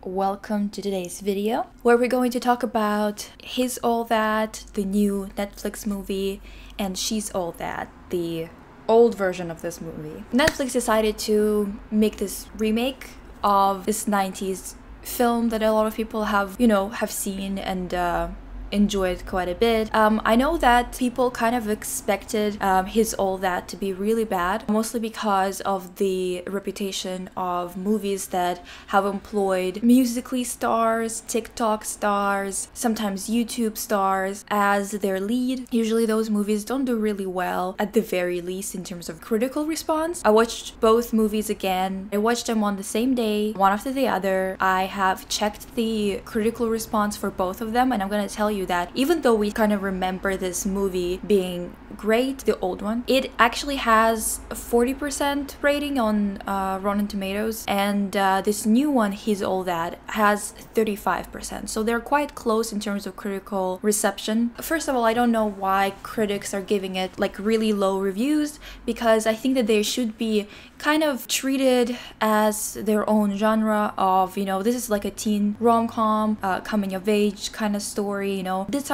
welcome to today's video where we're going to talk about He's All That, the new Netflix movie, and She's All That, the old version of this movie. Netflix decided to make this remake of this 90s film that a lot of people have seen and enjoyed quite a bit. I know that people kind of expected His All That to be really bad, mostly because of the reputation of movies that have employed Musical.ly stars, TikTok stars, sometimes YouTube stars as their lead. Usually those movies don't do really well, at the very least in terms of critical response. I watched both movies again. I watched them on the same day, one after the other. I have checked the critical response for both of them, and I'm gonna tell you that even though we kind of remember this movie being great, the old one, it actually has a 40% rating on Rotten Tomatoes, and this new one, He's All That, has 35%. So they're quite close in terms of critical reception. First of all, I don't know why critics are giving it like really low reviews, because I think that they should be kind of treated as their own genre of, this is like a teen rom-com, coming of age kind of story, This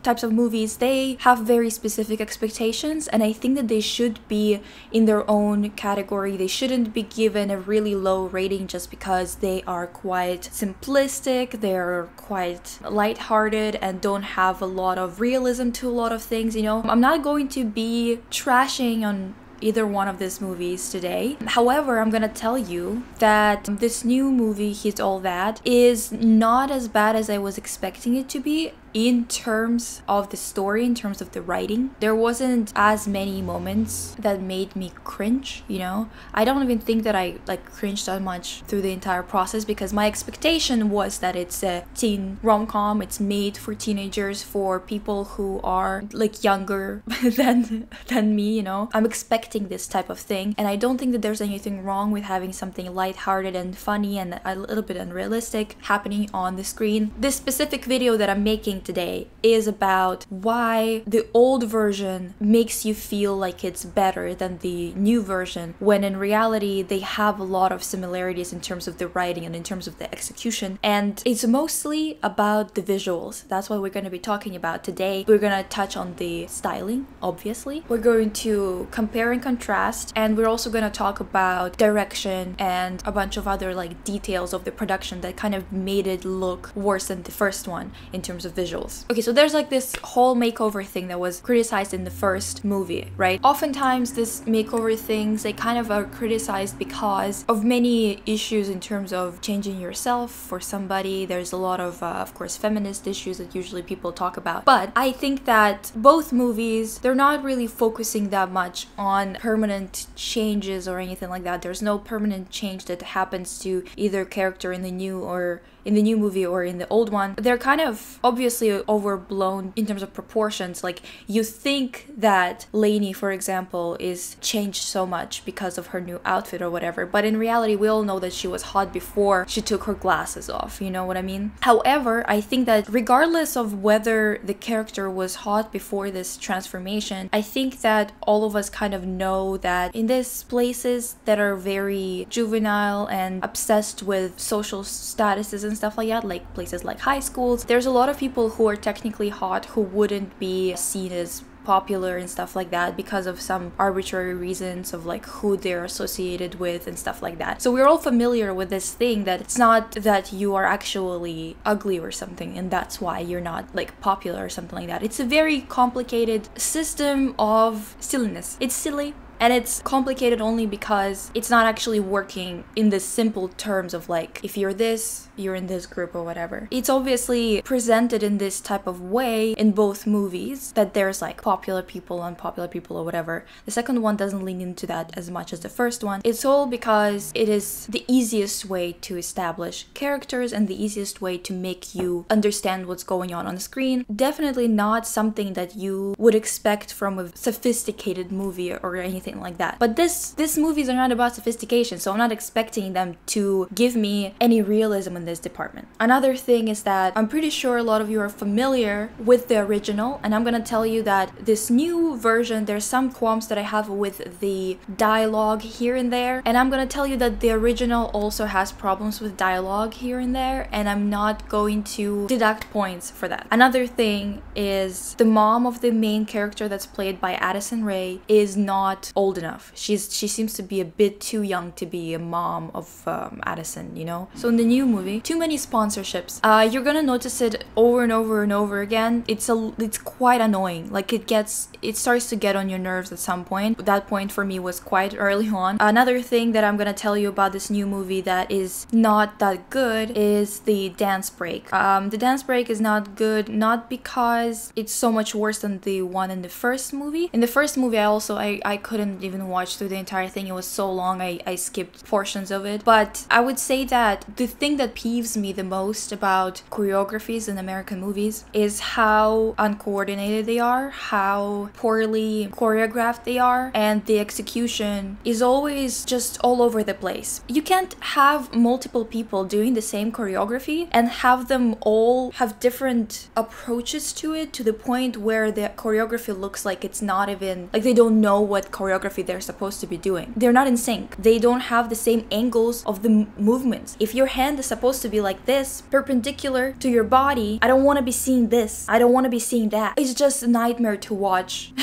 types of movies, they have very specific expectations, and I think that they should be in their own category. They shouldn't be given a really low rating just because they are quite simplistic, they're quite lighthearted, and don't have a lot of realism to a lot of things, I'm not going to be trashing on either one of these movies today. However, I'm gonna tell you that this new movie, He's All That, is not as bad as I was expecting it to be in terms of the story, in terms of the writing. There wasn't as many moments that made me cringe, I don't even think that I cringed that much through the entire process, because my expectation was that it's a teen rom-com, it's made for teenagers, for people who are younger than me, I'm expecting this type of thing, and I don't think that there's anything wrong with having something lighthearted and funny and a little bit unrealistic happening on the screen. This specific video that I'm making today is about why the old version makes you feel like it's better than the new version, when in reality they have a lot of similarities in terms of the writing and in terms of the execution, and it's mostly about the visuals. That's what we're going to be talking about today. We're going to touch on the styling, obviously. We're going to compare and contrast, and we're also going to talk about direction and a bunch of other details of the production that kind of made it look worse than the first one in terms of visuals. Okay, so there's this whole makeover thing that was criticized in the first movie, right? Oftentimes this makeover things, they kind of are criticized because of many issues in terms of changing yourself for somebody. There's a lot of course, feminist issues that usually people talk about. But I think that both movies, they're not really focusing that much on permanent changes or anything like that. There's no permanent change that happens to either character in the new movie or in the old one. They're kind of obviously overblown in terms of proportions. You think that Lainey, for example, is changed so much because of her new outfit or whatever, but in reality we all know that she was hot before she took her glasses off, you know what I mean? However, I think that regardless of whether the character was hot before this transformation, I think that all of us kind of know that in these places that are very juvenile and obsessed with social statuses and stuff like that, like places like high schools, there's a lot of people who are technically hot who wouldn't be seen as popular and stuff like that because of some arbitrary reasons of who they're associated with and stuff like that. So we're all familiar with this thing that it's not that you are actually ugly or something and that's why you're not popular or something like that. It's a very complicated system of silliness. It's silly. And it's complicated only because it's not actually working in the simple terms of if you're this, you're in this group or whatever. It's obviously presented in this type of way in both movies, that there's popular people, unpopular people or whatever. The second one doesn't lean into that as much as the first one. It's all because it is the easiest way to establish characters and the easiest way to make you understand what's going on the screen. Definitely not something that you would expect from a sophisticated movie or anything anything like that. But these movies are not about sophistication, so I'm not expecting them to give me any realism in this department. Another thing is that I'm pretty sure a lot of you are familiar with the original, and I'm gonna tell you that this new version, there's some qualms that I have with the dialogue here and there, and I'm gonna tell you that the original also has problems with dialogue here and there, and I'm not going to deduct points for that. Another thing is the mom of the main character that's played by Addison Rae is not old enough. She seems to be a bit too young to be a mom of Addison, you know? So in the new movie, too many sponsorships. You're gonna notice it over and over and over again. It's quite annoying. Like it starts to get on your nerves at some point. That point for me was quite early on. Another thing that I'm gonna tell you about this new movie that is not that good is the dance break. The dance break is not good, not because it's so much worse than the one in the first movie. In the first movie, I couldn't even watch through the entire thing. It was so long, I skipped portions of it. But I would say that the thing that peeves me the most about choreographies in American movies is how uncoordinated they are, how poorly choreographed they are, and the execution is always just all over the place. You can't have multiple people doing the same choreography and have them all have different approaches to it, to the point where the choreography looks like it's not even, like they don't know what choreography they're supposed to be doing. They're not in sync. They don't have the same angles of the movements. If your hand is supposed to be like this, perpendicular to your body, I don't want to be seeing this. I don't want to be seeing that. It's just a nightmare to watch.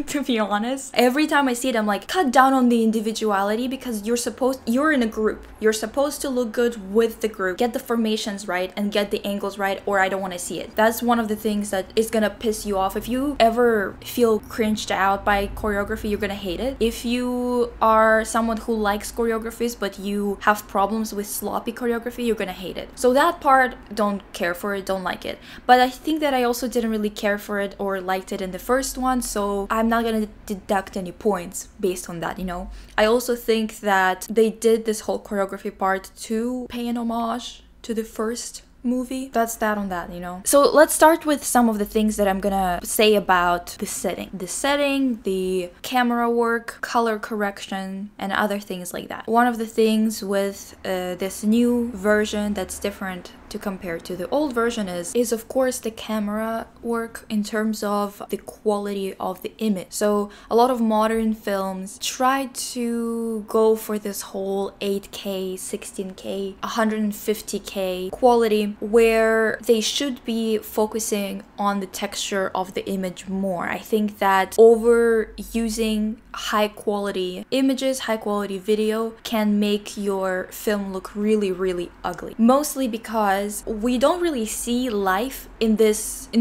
To be honest, every time I see it, I'm like, cut down on the individuality, because you're in a group. You're supposed to look good with the group, get the formations right and get the angles right, or I don't want to see it. That's one of the things that is gonna piss you off. If you ever feel cringed out by choreography, you're gonna hate it. If you are someone who likes choreographies but you have problems with sloppy choreography, you're gonna hate it. So that part, don't care for it, don't like it. But I think that I also didn't really care for it or liked it in the first one, so I'm not gonna deduct any points based on that, you know? I also think that they did this whole choreography part to pay an homage to the first movie. That's that on that, you know? So let's start with some of the things that I'm gonna say about the setting. The setting, the camera work, color correction, and other things like that. One of the things with this new version that's different to compare to the old version is of course the camera work in terms of the quality of the image. So a lot of modern films try to go for this whole 8K, 16K, 150K quality, where they should be focusing on the texture of the image more. I think that overusing high quality images, high quality video can make your film look really, really ugly. Mostly because we don't really see life in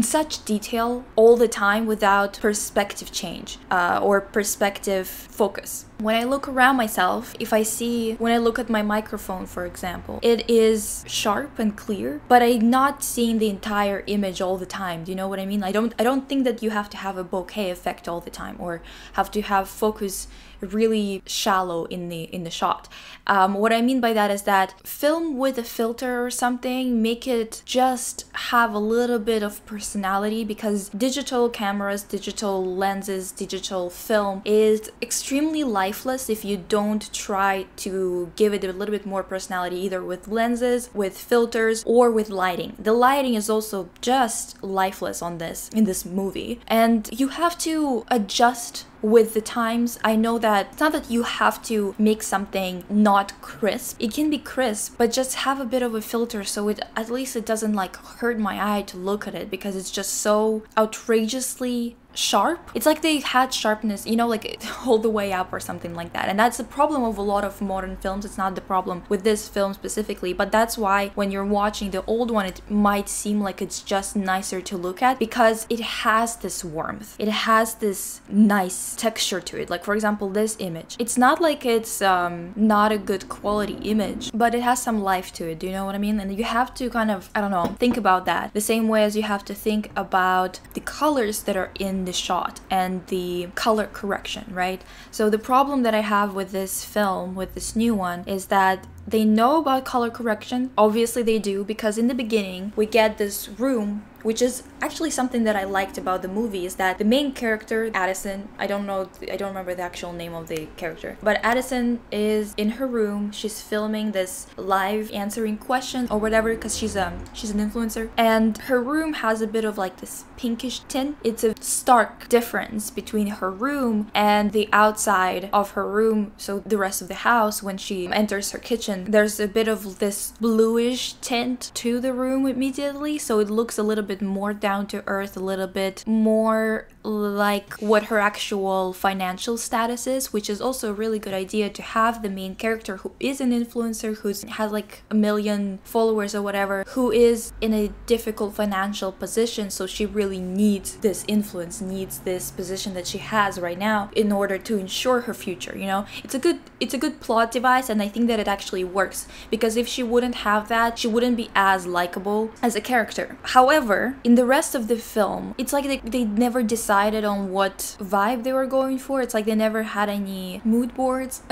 such detail all the time without perspective change or perspective focus. When I look around myself, when I look at my microphone, for example, it is sharp and clear, but I'm not seeing the entire image all the time. Do you know what I mean? I don't think that you have to have a bokeh effect all the time or have to have focus really shallow in the shot. What I mean by that is that film with a filter or something, make it just have a little bit of personality, because digital cameras, digital lenses, digital film is extremely lifeless if you don't try to give it a little bit more personality, either with lenses, with filters, or with lighting. The lighting is also just lifeless in this movie, and you have to adjust with the times. I know that it's not that you have to make something not crisp. It can be crisp, but just have a bit of a filter so at least it doesn't like hurt my eye to look at it, because it's just so outrageously sharp. It's like they had sharpness, you know, like all the way up or something like that. And that's the problem of a lot of modern films. It's not the problem with this film specifically, but that's why when you're watching the old one, it might seem like it's just nicer to look at, because it has this warmth. It has this nice texture to it. Like, for example, this image. It's not like it's not a good quality image, but it has some life to it. Do you know what I mean? And you have to kind of, I don't know, think about that the same way as you have to think about the colors that are in the shot and the color correction, right? So the problem that I have with this film, with this new one, is that they know about color correction. Obviously they do, because in the beginning we get this room, which is actually something that I liked about the movie, is that the main character, Addison, I don't remember the actual name of the character, but Addison is in her room. She's filming this live answering question or whatever, because she's an influencer, and her room has a bit of like this pinkish tint. It's a stark difference between her room and the outside of her room, so the rest of the house. When she enters her kitchen, there's a bit of this bluish tint to the room immediately, so it looks a little bit more down to earth, a little bit more like what her actual financial status is, which is also a really good idea, to have the main character who is an influencer, who has like 1 million followers or whatever, who is in a difficult financial position, so she really needs this influence, needs this position that she has right now in order to ensure her future, you know? It's a good plot device, and I think that it actually works, because if she wouldn't have that, she wouldn't be as likable as a character. However, in the rest of the film, it's like they never decided on what vibe they were going for. It's like they never had any mood boards.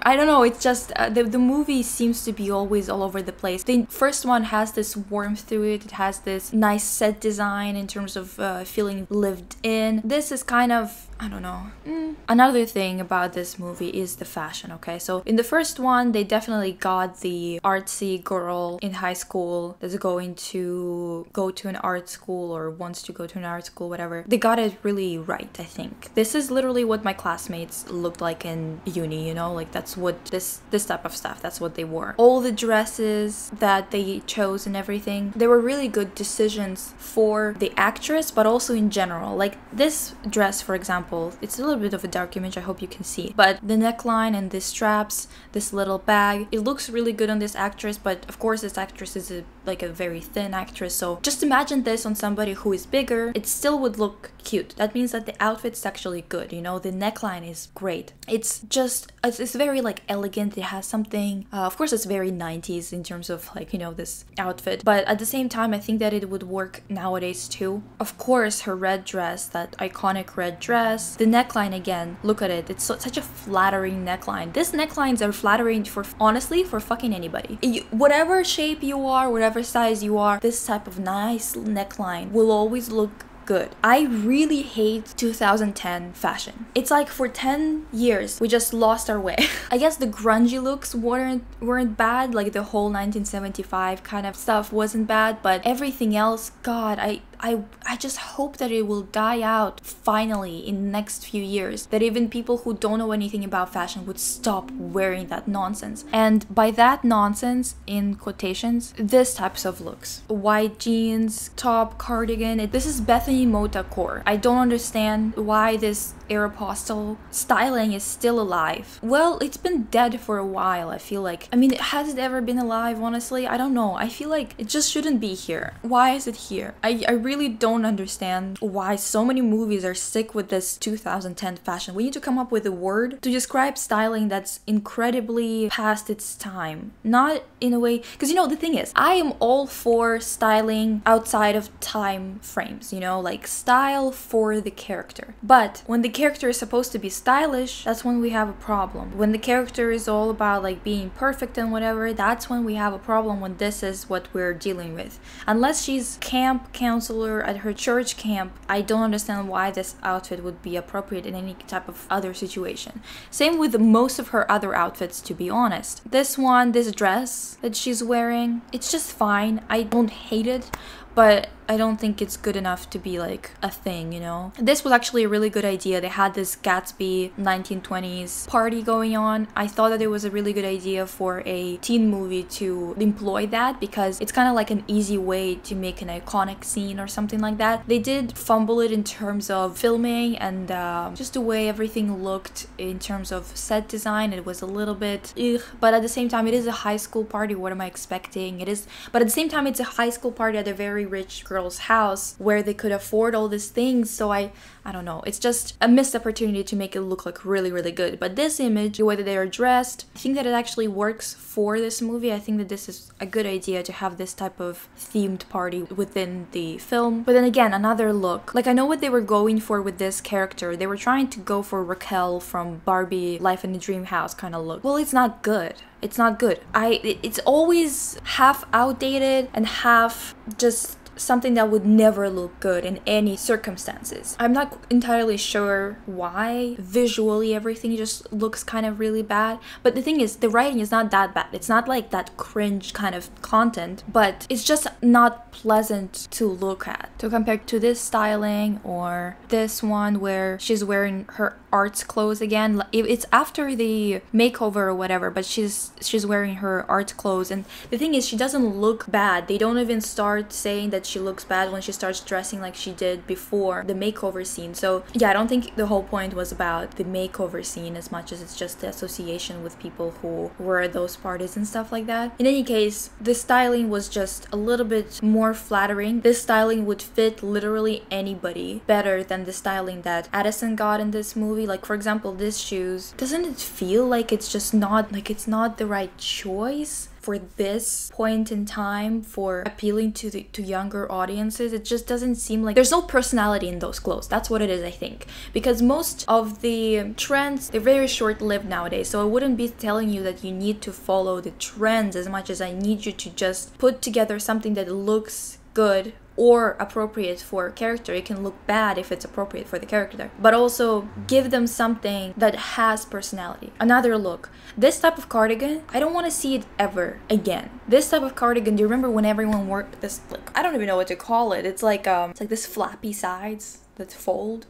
I don't know, it's just the movie seems to be always all over the place. The first one has this warmth to it, it has this nice set design in terms of feeling lived in. This is kind of, I don't know. Another thing about this movie is the fashion, okay? So in the first one, they definitely got the artsy girl in high school that's going to go to an art school or wants to go to an art school, whatever. They got it really right, I think. This is literally what my classmates looked like in uni, you know? Like that's what this type of stuff, that's what they wore. All the dresses that they chose and everything, they were really good decisions for the actress, but also in general. Like this dress, for example, it's a little bit of a dark image, I hope you can see, but the neckline and the straps, this little bag, it looks really good on this actress, but of course this actress is a very thin actress, so just imagine this on somebody who is bigger, it still would look cute. That means that the outfit's actually good, you know, the neckline is great. It's just, it's very like elegant, it has something, of course it's very 90s in terms of like, you know, this outfit, but at the same time I think that it would work nowadays too. Of course her red dress, that iconic red dress, the neckline again, look at it, it's such a flattering neckline. These necklines are flattering for, honestly, for fucking anybody. Whatever shape you are, whatever size you are, this type of nice neckline will always look good. I really hate 2010 fashion. It's like for 10 years we just lost our way. I guess the grungy looks weren't bad, like the whole 1975 kind of stuff wasn't bad, but everything else, god, I just hope that it will die out finally in the next few years, that even people who don't know anything about fashion would stop wearing that nonsense. And by that nonsense, in quotations, this types of looks. White jeans, top, cardigan, this is Bethany Mota core. I don't understand why this Aeropostale styling is still alive. Well, it's been dead for a while, I feel like. I mean, has it ever been alive, honestly? I don't know. I feel like it just shouldn't be here. Why is it here? I really don't understand why so many movies are sick with this 2010 fashion. We need to come up with a word to describe styling that's incredibly past its time. Not in a way, because you know, the thing is, I am all for styling outside of time frames, you know, like style for the character. But when the character is supposed to be stylish, that's when we have a problem. When the character is all about like being perfect and whatever, that's when we have a problem, when this is what we're dealing with. Unless she's camp counselor at her church camp, I don't understand why this outfit would be appropriate in any type of other situation. Same with most of her other outfits, to be honest. This one, this dress that she's wearing, it's just fine. I don't hate it, but I don't think it's good enough to be like a thing, you know? This was actually a really good idea. They had this Gatsby 1920s party going on. I thought that it was a really good idea for a teen movie to employ that, because it's kind of like an easy way to make an iconic scene or something like that. They did fumble it in terms of filming and just the way everything looked in terms of set design. It was a little bit ugh, but at the same time, it is a high school party. What am I expecting? It is, but at the same time, it's a high school party at a very rich girl's house where they could afford all these things. So I don't know, it's just a missed opportunity to make it look like really good. But this image, the way that they are dressed, I think that it actually works for this movie. I think that this is a good idea to have this type of themed party within the film. But then again, another look, like I know what they were going for with this character. They were trying to go for Raquel from Barbie Life in a Dream House kind of look. Well, it's not good. It's not good. It's always half outdated and half just something that would never look good in any circumstances. I'm not entirely sure why visually everything just looks kind of really bad, but the thing is, the writing is not that bad. It's not like that cringe kind of content, but it's just not pleasant to look at. So compared to this styling or this one where she's wearing her arts clothes again, it's after the makeover or whatever, but she's wearing her art clothes, and the thing is, she doesn't look bad. They don't even start saying that she looks bad when she starts dressing like she did before the makeover scene. So yeah, I don't think the whole point was about the makeover scene as much as it's just the association with people who were at those parties and stuff like that. In any case, the styling was just a little bit more flattering. This styling would fit literally anybody better than the styling that Addison got in this movie. Like, for example, this shoes, doesn't it feel like it's just not, like it's not the right choice for this point in time for appealing to younger audiences? It just doesn't seem like there's no personality in those clothes. That's what it is, I think, because most of the trends, they're very short-lived nowadays. So I wouldn't be telling you that you need to follow the trends as much as I need you to just put together something that looks good or appropriate for a character. It can look bad if it's appropriate for the character, but also give them something that has personality. Another look. This type of cardigan, I don't want to see it ever again. This type of cardigan, do you remember when everyone wore this, like, I don't even know what to call it. It's like this flappy sides that fold.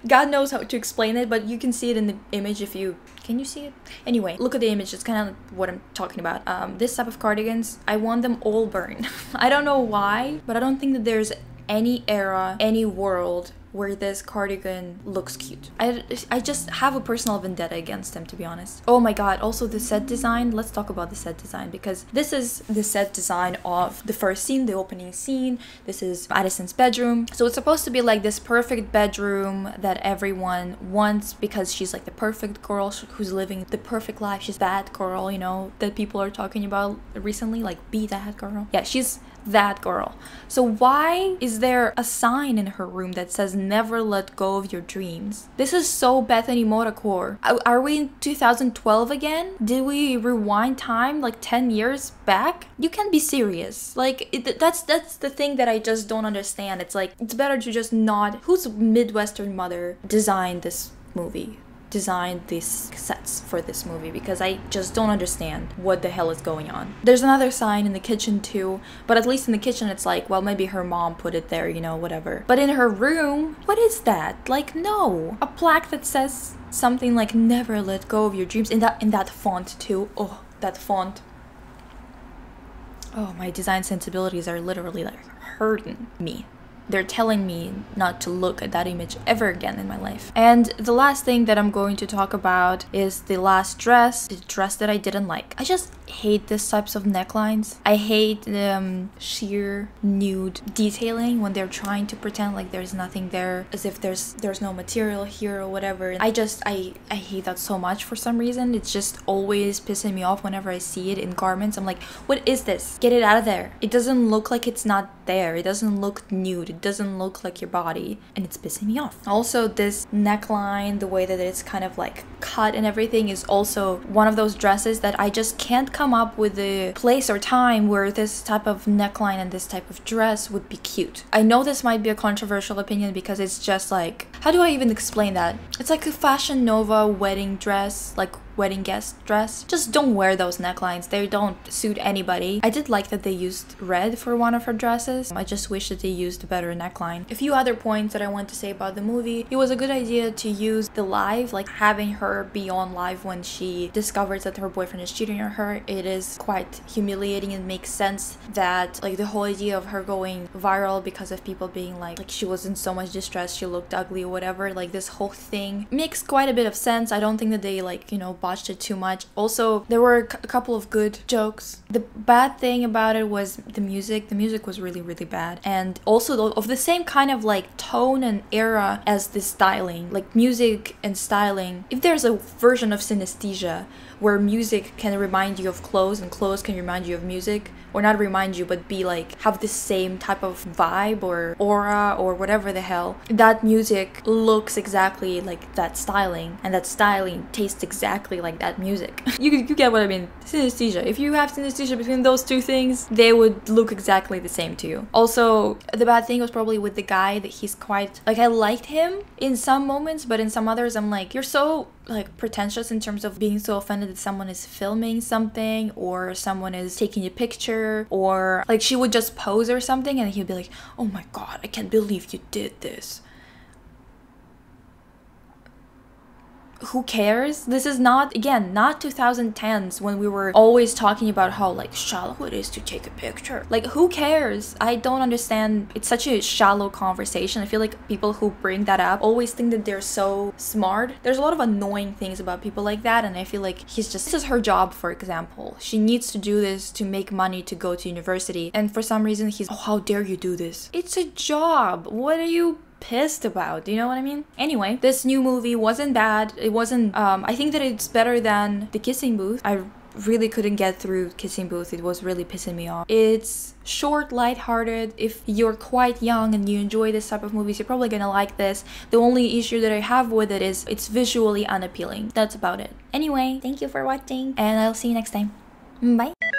God knows how to explain it, but you can see it in the image if you... Can you see it? Anyway, look at the image. It's kind of what I'm talking about. This type of cardigans, I want them all burned. I don't know why, but I don't think that there's any era, any world where this cardigan looks cute. I just have a personal vendetta against them, to be honest. Oh my god, also the set design. Let's talk about the set design, because this is the set design of the first scene, the opening scene. This is Addison's bedroom. So it's supposed to be like this perfect bedroom that everyone wants, because she's like the perfect girl who's living the perfect life. She's that girl, you know, that people are talking about recently, like, be that girl. Yeah, she's that girl. So why is there a sign in her room that says never let go of your dreams? This is so Bethany Modacore. Are we in 2012 again? Did we rewind time like 10 years back? You can't be serious. Like, that's the thing that I just don't understand. It's like, it's better to just not... Whose Midwestern mother designed this movie? Designed these sets for this movie, because I just don't understand what the hell is going on. There's another sign in the kitchen too, but at least in the kitchen it's like, well, maybe her mom put it there, you know, whatever. But in her room, what is that? Like, no. A plaque that says something like never let go of your dreams, in that font too. Oh, that font. Oh, my design sensibilities are literally like hurting me. They're telling me not to look at that image ever again in my life. And the last thing that I'm going to talk about is the last dress, the dress that I didn't like. I just hate these types of necklines. I hate the sheer nude detailing when they're trying to pretend like there's nothing there, as if there's no material here or whatever. I hate that so much for some reason. It's just always pissing me off whenever I see it in garments. I'm like, what is this? Get it out of there. It doesn't look like it's not there. It doesn't look nude. It doesn't look like your body, and it's pissing me off. Also, this neckline, the way that it's kind of like cut and everything, is also one of those dresses that I just can't come up with a place or time where this type of neckline and this type of dress would be cute. I know this might be a controversial opinion, because it's just like, how do I even explain that? It's like a Fashion Nova wedding dress, like wedding guest dress. Just don't wear those necklines. They don't suit anybody. I did like that they used red for one of her dresses. I just wish that they used a better neckline. A few other points that I want to say about the movie. It was a good idea to use the live, like having her be on live when she discovers that her boyfriend is cheating on her. It is quite humiliating. It makes sense that, like, the whole idea of her going viral because of people being like she was in so much distress, she looked ugly or whatever, like this whole thing makes quite a bit of sense. I don't think that they, like, you know, botched it too much. Also, there were a couple of good jokes. The bad thing about it was the music. The music was really, really bad. And also of the same kind of like tone and era as the styling, like music and styling. If there's a version of synesthesia where music can remind you of clothes and clothes can remind you of music, or not remind you, but be like, have the same type of vibe or aura or whatever the hell, that music looks exactly like that styling, and that styling tastes exactly like that music. You get what I mean? Synesthesia. If you have synesthesia between those two things, they would look exactly the same to you. Also, the bad thing was probably with the guy that he's quite, like, I liked him in some moments, but in some others I'm like, you're so like pretentious in terms of being so offended that someone is filming something or someone is taking a picture, or like she would just pose or something and he'd be like, oh my god, I can't believe you did this. Who cares? This is not, again, not 2010s when we were always talking about how like shallow it is to take a picture. Like, who cares? I don't understand. It's such a shallow conversation. I feel like people who bring that up always think that they're so smart. There's a lot of annoying things about people like that, and I feel like this is her job, for example. She needs to do this to make money to go to university, and for some reason he's, oh, how dare you do this? It's a job. What are you pissed about? Do you know what I mean? Anyway, this new movie wasn't bad. It wasn't, I think that it's better than The Kissing Booth. I really couldn't get through Kissing Booth. It was really pissing me off. It's short, lighthearted. If you're quite young and you enjoy this type of movies, you're probably gonna like this. The only issue that I have with it is it's visually unappealing. That's about it. Anyway, thank you for watching, and I'll see you next time. Bye!